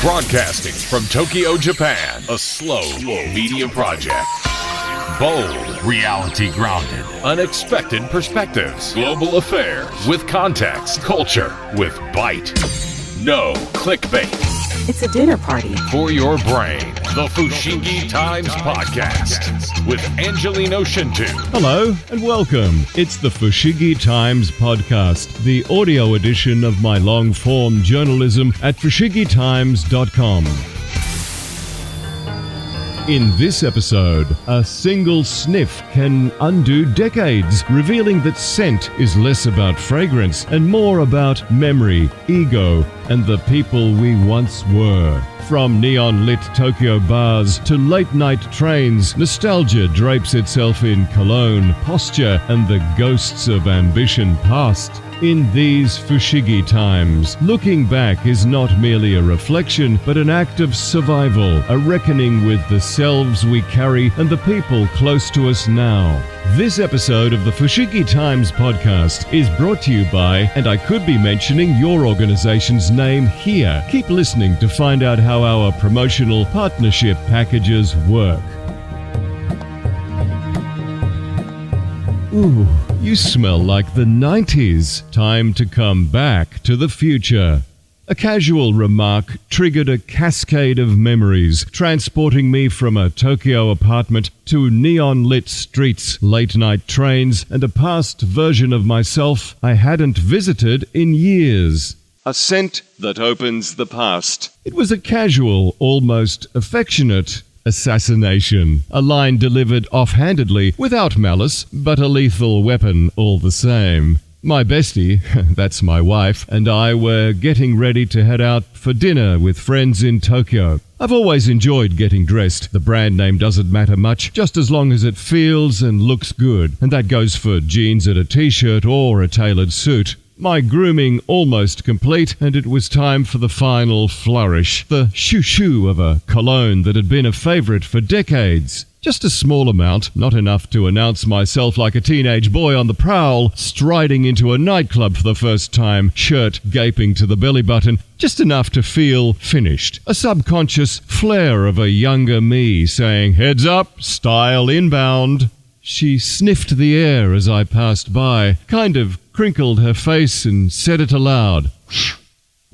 Broadcasting from Tokyo, Japan, a slow media project. Bold, reality grounded, unexpected perspectives, global affairs with context, culture with bite. No clickbait. It's a dinner party. For your brain, the Fushigi Times Podcast with Angelino Schintu. Hello and welcome. It's the Fushigi Times Podcast, the audio edition of my long-form journalism at fushigitimes.com. In this episode, a single sniff can undo decades, revealing that scent is less about fragrance and more about memory, ego, and the people we once were. From neon-lit Tokyo bars to late-night trains, nostalgia drapes itself in cologne, posture, and the ghosts of ambition past. In these Fushigi times, looking back is not merely a reflection, but an act of survival, a reckoning with the selves we carry and the people close to us now. This episode of the Fushigi Times podcast is brought to you by, and I could be mentioning your organization's name here. Keep listening to find out how our promotional partnership packages work. Ooh, you smell like the 90s. Time to come back to the future. A casual remark triggered a cascade of memories, transporting me from a Tokyo apartment to neon-lit streets, late-night trains, and a past version of myself I hadn't visited in years. A scent that opens the past. It was a casual, almost affectionate assassination. A line delivered offhandedly, without malice, but a lethal weapon all the same. My bestie, that's my wife, and I were getting ready to head out for dinner with friends in Tokyo. I've always enjoyed getting dressed. The brand name doesn't matter much, just as long as it feels and looks good. And that goes for jeans and a t-shirt or a tailored suit. My grooming almost complete, and it was time for the final flourish. The shoo-shoo of a cologne that had been a favorite for decades. Just a small amount, not enough to announce myself like a teenage boy on the prowl, striding into a nightclub for the first time, shirt gaping to the belly button, just enough to feel finished. A subconscious flair of a younger me saying, "Heads up, style inbound." She sniffed the air as I passed by, kind of crinkled her face and said it aloud.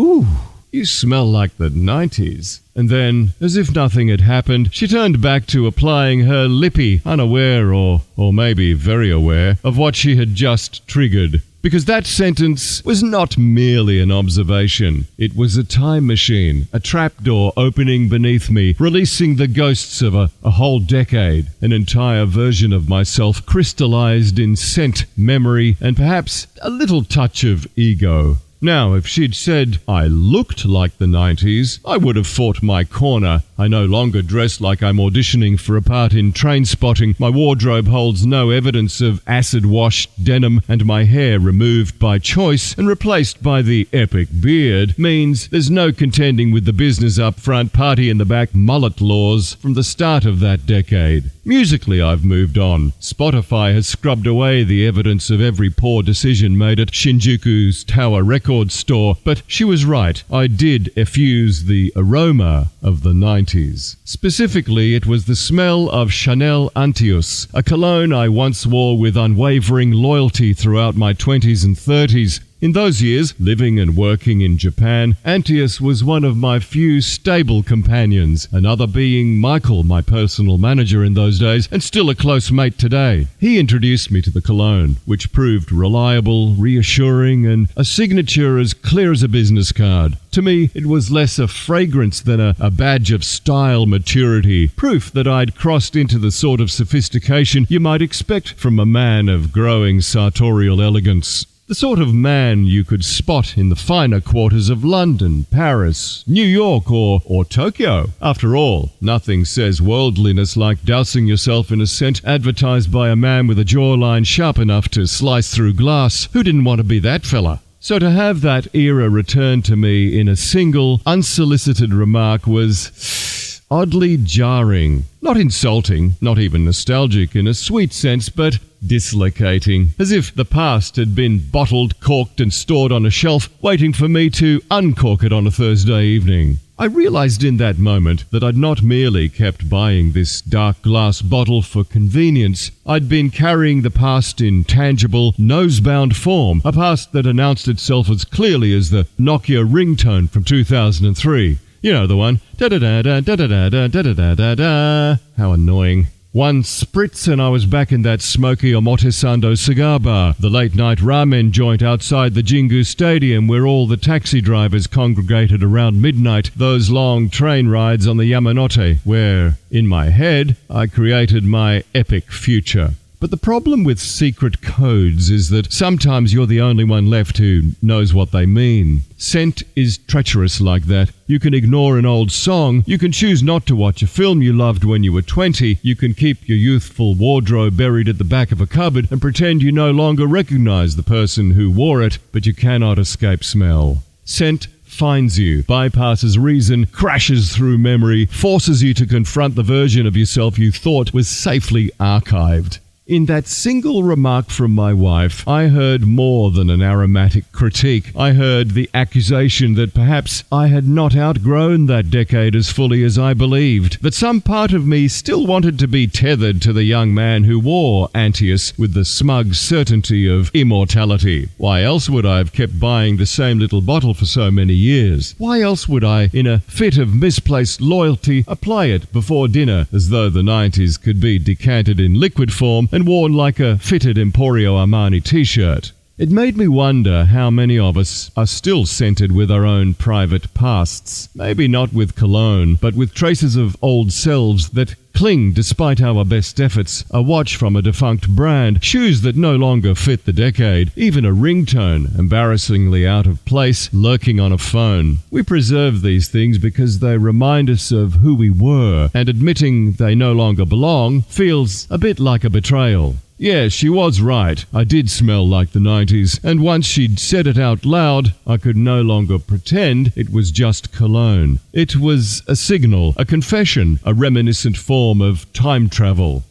"Ooh, you smell like the 90s. And then, as if nothing had happened, she turned back to applying her lippy, unaware or maybe very aware of what she had just triggered. Because that sentence was not merely an observation. It was a time machine, a trapdoor opening beneath me, releasing the ghosts of a whole decade, an entire version of myself crystallized in scent, memory, and perhaps a little touch of ego. Now, if she'd said I looked like the 90s, I would have fought my corner. I no longer dress like I'm auditioning for a part in Trainspotting. My wardrobe holds no evidence of acid-washed denim, and my hair, removed by choice and replaced by the epic beard, means there's no contending with the business up front, party in the back mullet laws from the start of that decade. Musically, I've moved on. Spotify has scrubbed away the evidence of every poor decision made at Shinjuku's Tower Record store, but she was right. I did effuse the aroma of the 90s. Specifically, it was the smell of Chanel Antius, a cologne I once wore with unwavering loyalty throughout my 20s and 30s. In those years, living and working in Japan, Antius was one of my few stable companions, another being Michael, my personal manager in those days, and still a close mate today. He introduced me to the cologne, which proved reliable, reassuring, and a signature as clear as a business card. To me, it was less a fragrance than a badge of style maturity, proof that I'd crossed into the sort of sophistication you might expect from a man of growing sartorial elegance. The sort of man you could spot in the finer quarters of London, Paris, New York, or Tokyo. After all, nothing says worldliness like dousing yourself in a scent advertised by a man with a jawline sharp enough to slice through glass. Who didn't want to be that fella? So to have that era return to me in a single, unsolicited remark was oddly jarring. Not insulting, not even nostalgic in a sweet sense, but dislocating, as if the past had been bottled, corked and stored on a shelf, waiting for me to uncork it on a Thursday evening. I realized in that moment that I'd not merely kept buying this dark glass bottle for convenience. I'd been carrying the past in tangible, nose-bound form, a past that announced itself as clearly as the Nokia ringtone from 2003. You know the one. Da-da-da-da-da-da-da-da-da-da-da. How annoying. One spritz and I was back in that smoky Omotesando cigar bar, the late-night ramen joint outside the Jingu Stadium where all the taxi drivers congregated around midnight, those long train rides on the Yamanote, where, in my head, I created my epic future. But the problem with secret codes is that sometimes you're the only one left who knows what they mean. Scent is treacherous like that. You can ignore an old song, you can choose not to watch a film you loved when you were 20, you can keep your youthful wardrobe buried at the back of a cupboard and pretend you no longer recognize the person who wore it, but you cannot escape smell. Scent finds you, bypasses reason, crashes through memory, forces you to confront the version of yourself you thought was safely archived. In that single remark from my wife, I heard more than an aromatic critique. I heard the accusation that perhaps I had not outgrown that decade as fully as I believed, that some part of me still wanted to be tethered to the young man who wore Antaeus with the smug certainty of immortality. Why else would I have kept buying the same little bottle for so many years? Why else would I, in a fit of misplaced loyalty, apply it before dinner as though the 90s could be decanted in liquid form and worn like a fitted Emporio Armani t-shirt? It made me wonder how many of us are still scented with our own private pasts. Maybe not with cologne, but with traces of old selves that cling despite our best efforts. A watch from a defunct brand, shoes that no longer fit the decade, even a ringtone embarrassingly out of place lurking on a phone. We preserve these things because they remind us of who we were, and admitting they no longer belong feels a bit like a betrayal. Yeah, she was right. I did smell like the 90s, and once she'd said it out loud, I could no longer pretend it was just cologne. It was a signal, a confession, a reminiscent form of time travel.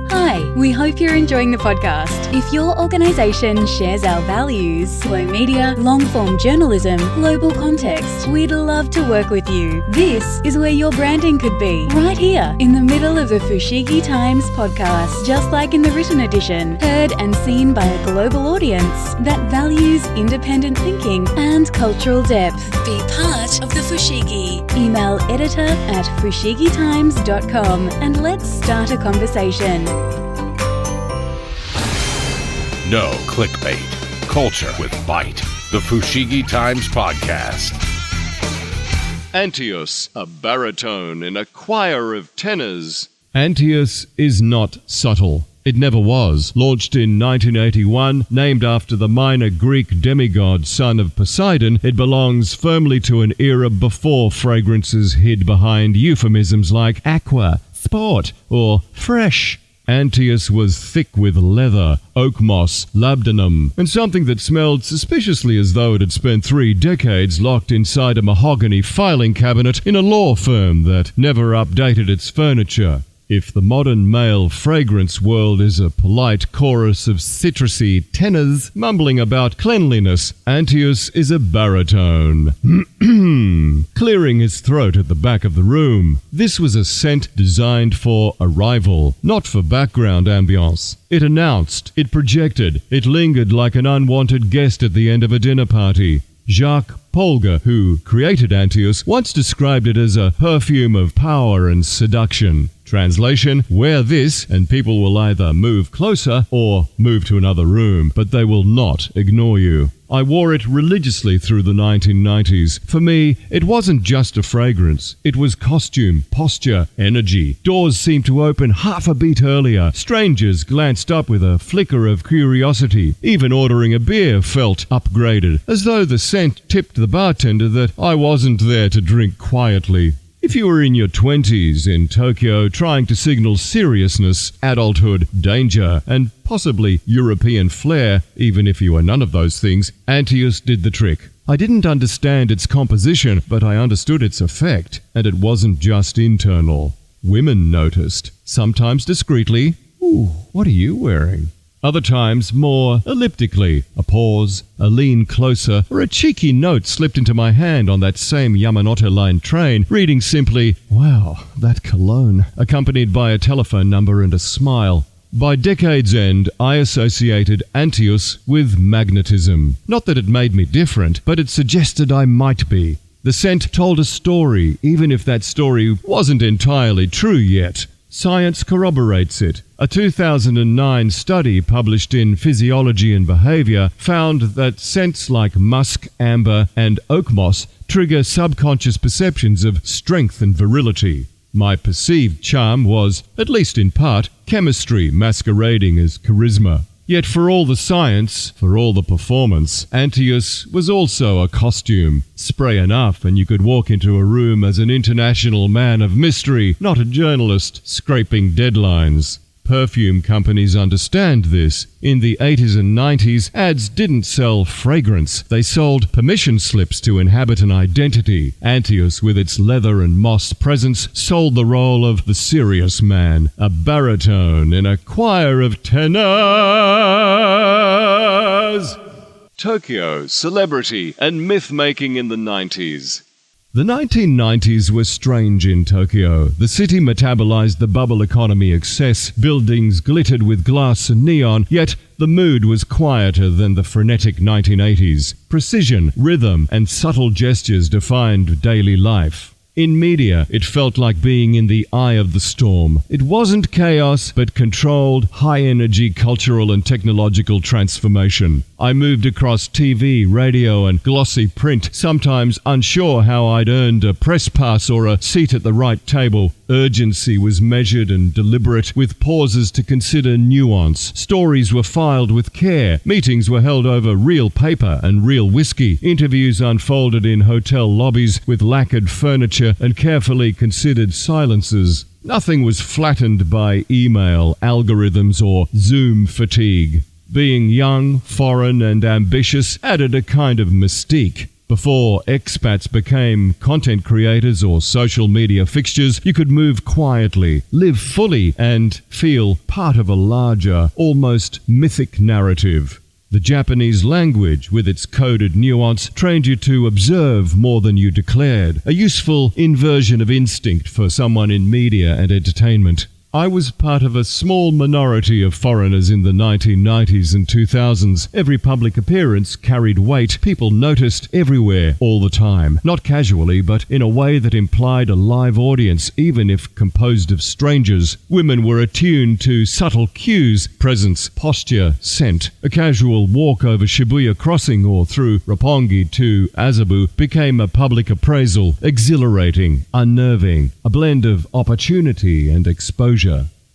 Hi, we hope you're enjoying the podcast. If your organisation shares our values, slow media, long-form journalism, global context, we'd love to work with you. This is where your branding could be, right here in the middle of the Fushigi Times podcast, just like in the written edition, heard and seen by a global audience that values independent thinking and cultural depth. Be part of the Fushigi. Email editor@fushigitimes.com and let's start a conversation. No clickbait. Culture with bite. The Fushigi Times Podcast. Antaeus, a baritone in a choir of tenors. Antaeus is not subtle. It never was. Launched in 1981, named after the minor Greek demigod son of Poseidon, it belongs firmly to an era before fragrances hid behind euphemisms like aqua, sport, or fresh. Antaeus was thick with leather, oak moss, labdanum, and something that smelled suspiciously as though it had spent 3 decades locked inside a mahogany filing cabinet in a law firm that never updated its furniture. If the modern male fragrance world is a polite chorus of citrusy tenors mumbling about cleanliness, Antaeus is a baritone, clearing his throat at the back of the room. This was a scent designed for arrival, not for background ambience. It announced, it projected, it lingered like an unwanted guest at the end of a dinner party. Jacques Polger, who created Antaeus, once described it as a perfume of power and seduction. Translation, wear this and people will either move closer or move to another room, but they will not ignore you. I wore it religiously through the 1990s. For me, it wasn't just a fragrance. It was costume, posture, energy. Doors seemed to open half a beat earlier. Strangers glanced up with a flicker of curiosity. Even ordering a beer felt upgraded, as though the scent tipped the bartender that I wasn't there to drink quietly. If you were in your 20s in Tokyo trying to signal seriousness, adulthood, danger, and possibly European flair, even if you were none of those things, Antaeus did the trick. I didn't understand its composition, but I understood its effect, and it wasn't just internal. Women noticed, sometimes discreetly. Ooh, what are you wearing? Other times, more elliptically, a pause, a lean closer, or a cheeky note slipped into my hand on that same Yamanote Line train, reading simply, "Wow, that cologne," accompanied by a telephone number and a smile. By decade's end, I associated Antius with magnetism. Not that it made me different, but it suggested I might be. The scent told a story, even if that story wasn't entirely true yet. Science corroborates it. A 2009 study published in Physiology and Behavior found that scents like musk, amber, and oak moss trigger subconscious perceptions of strength and virility. My perceived charm was, at least in part, chemistry masquerading as charisma. Yet for all the science, for all the performance, Antius was also a costume. Spray enough and you could walk into a room as an international man of mystery, not a journalist scraping deadlines. Perfume companies understand this. In the 80s and 90s, ads didn't sell fragrance. They sold permission slips to inhabit an identity. Antius, with its leather and moss presence, sold the role of the serious man, a baritone in a choir of tenors. Tokyo, celebrity, and myth-making in the 90s. The 1990s were strange in Tokyo. The city metabolized the bubble economy excess, buildings glittered with glass and neon, yet the mood was quieter than the frenetic 1980s. Precision, rhythm, and subtle gestures defined daily life. In media, it felt like being in the eye of the storm. It wasn't chaos, but controlled, high-energy cultural and technological transformation. I moved across TV, radio, and glossy print, sometimes unsure how I'd earned a press pass or a seat at the right table. Urgency was measured and deliberate, with pauses to consider nuance. Stories were filed with care. Meetings were held over real paper and real whiskey. Interviews unfolded in hotel lobbies with lacquered furniture and carefully considered silences. Nothing was flattened by email, algorithms, or Zoom fatigue. Being young, foreign, and ambitious added a kind of mystique. Before expats became content creators or social media fixtures, you could move quietly, live fully, and feel part of a larger, almost mythic narrative. The Japanese language, with its coded nuance, trained you to observe more than you declared, a useful inversion of instinct for someone in media and entertainment. I was part of a small minority of foreigners in the 1990s and 2000s. Every public appearance carried weight. People noticed everywhere, all the time. Not casually, but in a way that implied a live audience, even if composed of strangers. Women were attuned to subtle cues, presence, posture, scent. A casual walk over Shibuya Crossing or through Roppongi to Azabu became a public appraisal, exhilarating, unnerving, a blend of opportunity and exposure.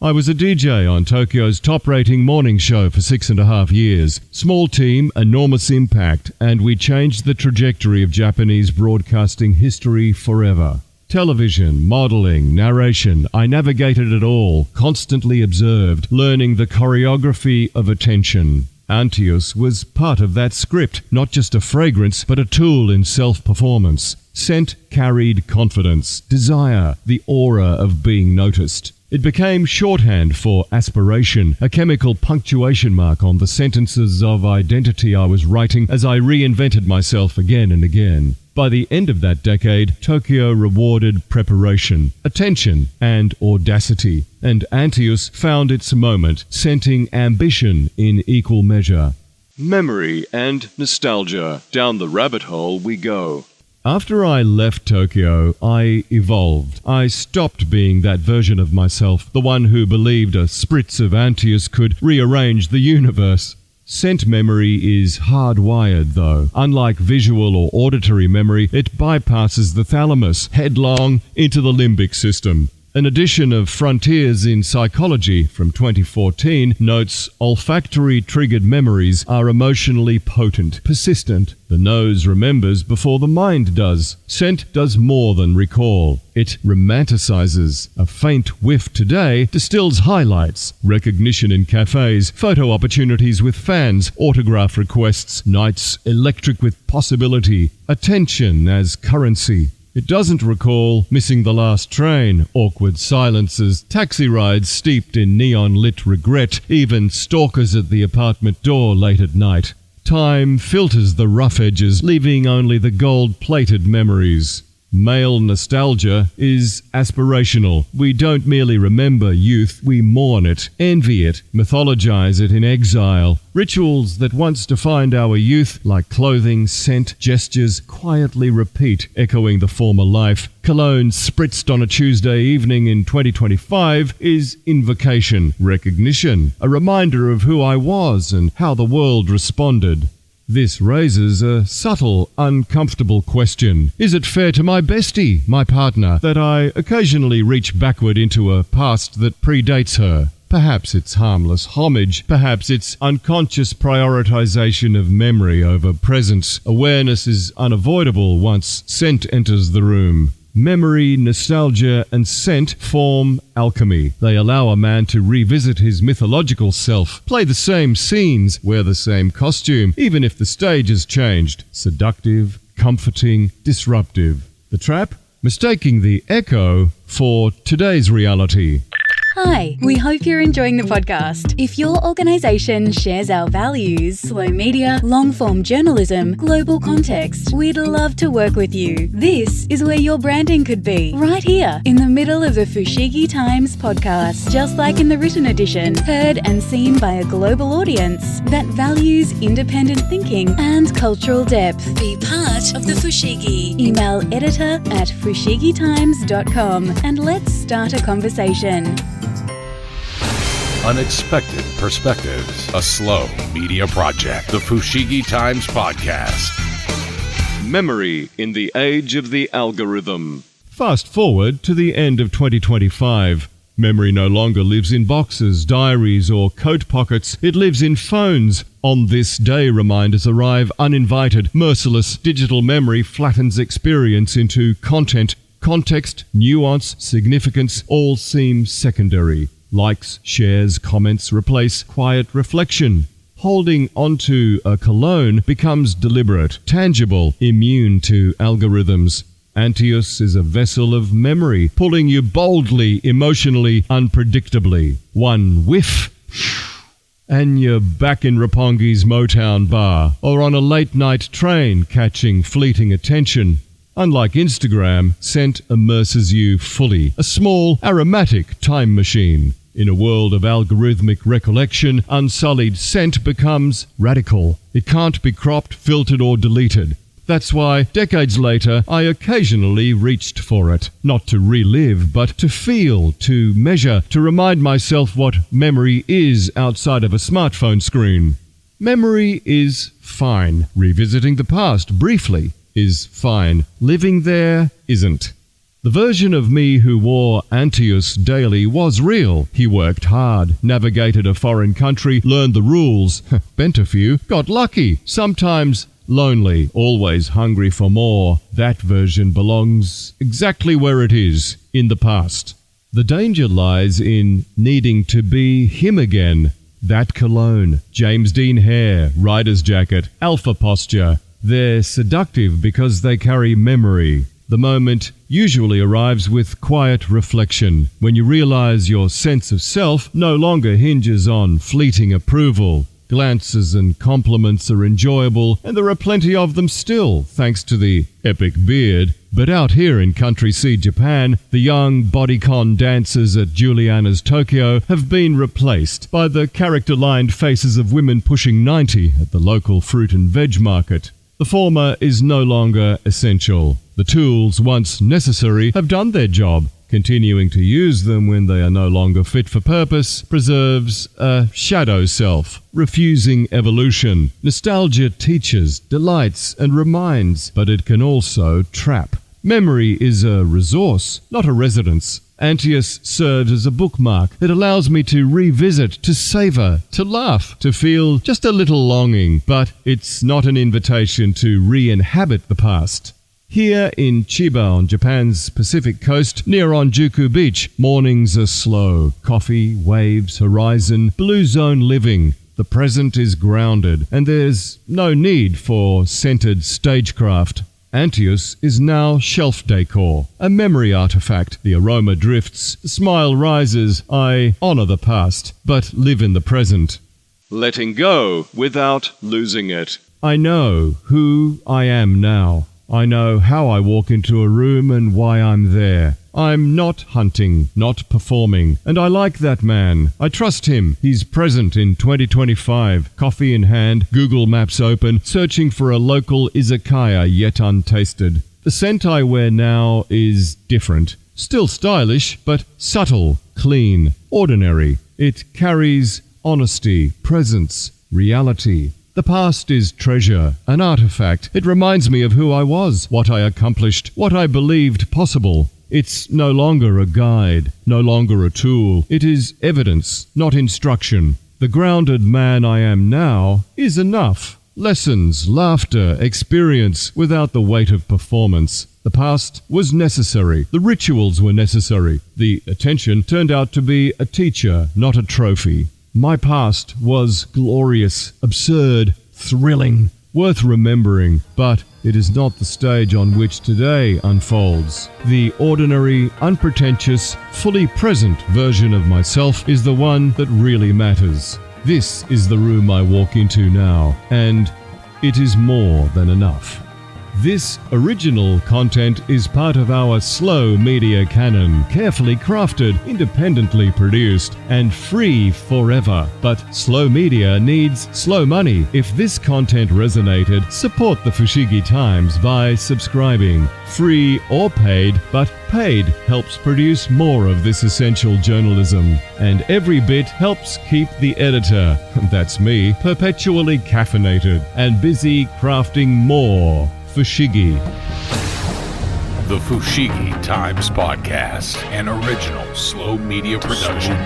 I was a DJ on Tokyo's top-rating morning show for 6.5 years. Small team, enormous impact, and we changed the trajectory of Japanese broadcasting history forever. Television, modeling, narration, I navigated it all, constantly observed, learning the choreography of attention. Antius was part of that script, not just a fragrance, but a tool in self-performance. Scent carried confidence, desire, the aura of being noticed. It became shorthand for aspiration, a chemical punctuation mark on the sentences of identity I was writing as I reinvented myself again and again. By the end of that decade, Tokyo rewarded preparation, attention, and audacity, and Antius found its moment, scenting ambition in equal measure. Memory and nostalgia. Down the rabbit hole we go. After I left Tokyo, I evolved. I stopped being that version of myself, the one who believed a spritz of Antius could rearrange the universe. Scent memory is hardwired, though. Unlike visual or auditory memory, it bypasses the thalamus headlong into the limbic system. An edition of Frontiers in Psychology from 2014 notes olfactory-triggered memories are emotionally potent, persistent. The nose remembers before the mind does. Scent does more than recall. It romanticizes. A faint whiff today distills highlights, recognition in cafes, photo opportunities with fans, autograph requests, nights electric with possibility, attention as currency. It doesn't recall missing the last train, awkward silences, taxi rides steeped in neon-lit regret, even stalkers at the apartment door late at night. Time filters the rough edges, leaving only the gold-plated memories. Male nostalgia is aspirational. We don't merely remember youth, we mourn it, envy it, mythologize it in exile. Rituals that once defined our youth, like clothing, scent, gestures, quietly repeat, echoing the former life. Cologne spritzed on a Tuesday evening in 2025 is invocation, recognition, a reminder of who I was and how the world responded. This raises a subtle, uncomfortable question. Is it fair to my bestie, my partner, that I occasionally reach backward into a past that predates her? Perhaps it's harmless homage. Perhaps it's unconscious prioritization of memory over presence. Awareness is unavoidable once scent enters the room. Memory, nostalgia, and scent form alchemy. They allow a man to revisit his mythological self, play the same scenes, wear the same costume, even if the stage has changed. Seductive, comforting, disruptive. The trap? Mistaking the echo for today's reality. Hi, we hope you're enjoying the podcast. If your organization shares our values, slow media, long-form journalism, global context, we'd love to work with you. This is where your branding could be, right here in the middle of the Fushigi Times podcast, just like in the written edition, heard and seen by a global audience that values independent thinking and cultural depth. Be part of the Fushigi. Email editor@fushigitimes.com and let's start a conversation. Unexpected Perspectives, a slow media project. The Fushigi Times Podcast. Memory in the age of the algorithm. Fast forward to the end of 2025. Memory no longer lives in boxes, diaries, or coat pockets. It lives in phones. On this day, reminders arrive uninvited. Merciless digital memory flattens experience into content. Context, nuance, significance all seem secondary. Likes, shares, comments replace quiet reflection. Holding onto a cologne becomes deliberate, tangible, immune to algorithms. Antius is a vessel of memory, pulling you boldly, emotionally, unpredictably. One whiff, and you're back in Rapongi's Motown bar, or on a late-night train catching fleeting attention. Unlike Instagram, scent immerses you fully, a small, aromatic time machine. In a world of algorithmic recollection, unsullied scent becomes radical. It can't be cropped, filtered, or deleted. That's why, decades later, I occasionally reached for it. Not to relive, but to feel, to measure, to remind myself what memory is outside of a smartphone screen. Memory is fine. Revisiting the past briefly is fine. Living there isn't. The version of me who wore Antius daily was real. He worked hard, navigated a foreign country, learned the rules, bent a few, got lucky, sometimes lonely, always hungry for more. That version belongs exactly where it is, in the past. The danger lies in needing to be him again. That cologne, James Dean hair, rider's jacket, alpha posture. They're seductive because they carry memory. The moment usually arrives with quiet reflection, when you realize your sense of self no longer hinges on fleeting approval. Glances and compliments are enjoyable, and there are plenty of them still, thanks to the epic beard. But out here in Country C, Japan, the young bodycon dancers at Juliana's Tokyo have been replaced by the character-lined faces of women pushing 90 at the local fruit and veg market. The former is no longer essential. The tools once necessary have done their job. Continuing to use them when they are no longer fit for purpose preserves a shadow self, refusing evolution. Nostalgia teaches, delights, and reminds, but it can also trap. Memory is a resource, not a residence. Antius serves as a bookmark that allows me to revisit, to savor, to laugh, to feel just a little longing, but it's not an invitation to re-inhabit the past. Here in Chiba on Japan's Pacific coast, near Onjuku Beach, mornings are slow. Coffee, waves, horizon, blue zone living. The present is grounded, and there's no need for scented stagecraft. Antius is now shelf decor, a memory artifact. The aroma drifts, the smile rises. I honor the past, but live in the present. Letting go without losing it. I know who I am now. I know how I walk into a room and why I'm there. I'm not hunting, not performing, and I like that man. I trust him. He's present in 2025, coffee in hand, Google Maps open, searching for a local izakaya yet untasted. The scent I wear now is different. Still stylish, but subtle, clean, ordinary. It carries honesty, presence, reality. The past is treasure, an artifact. It reminds me of who I was, what I accomplished, what I believed possible. It's no longer a guide, no longer a tool. It is evidence, not instruction. The grounded man I am now is enough. Lessons, laughter, experience, without the weight of performance. The past was necessary. The rituals were necessary. The attention turned out to be a teacher, not a trophy. My past was glorious, absurd, thrilling, worth remembering, but it is not the stage on which today unfolds. The ordinary, unpretentious, fully present version of myself is the one that really matters. This is the room I walk into now, and it is more than enough. This original content is part of our slow media canon, carefully crafted, independently produced, and free forever. But slow media needs slow money. If this content resonated, support the Fushigi Times by subscribing. Free or paid, but paid helps produce more of this essential journalism. And every bit helps keep the editor, that's me, perpetually caffeinated and busy crafting more Fushigi. The Fushigi Times Podcast, an original slow media production.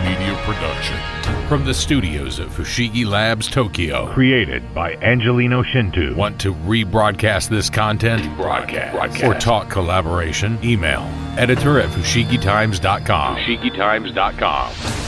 From the studios of Fushigi Labs, Tokyo. Created by Angelino Schintu. Want to rebroadcast this content? Broadcast. Or talk collaboration? Email editor@fushigitimes.com.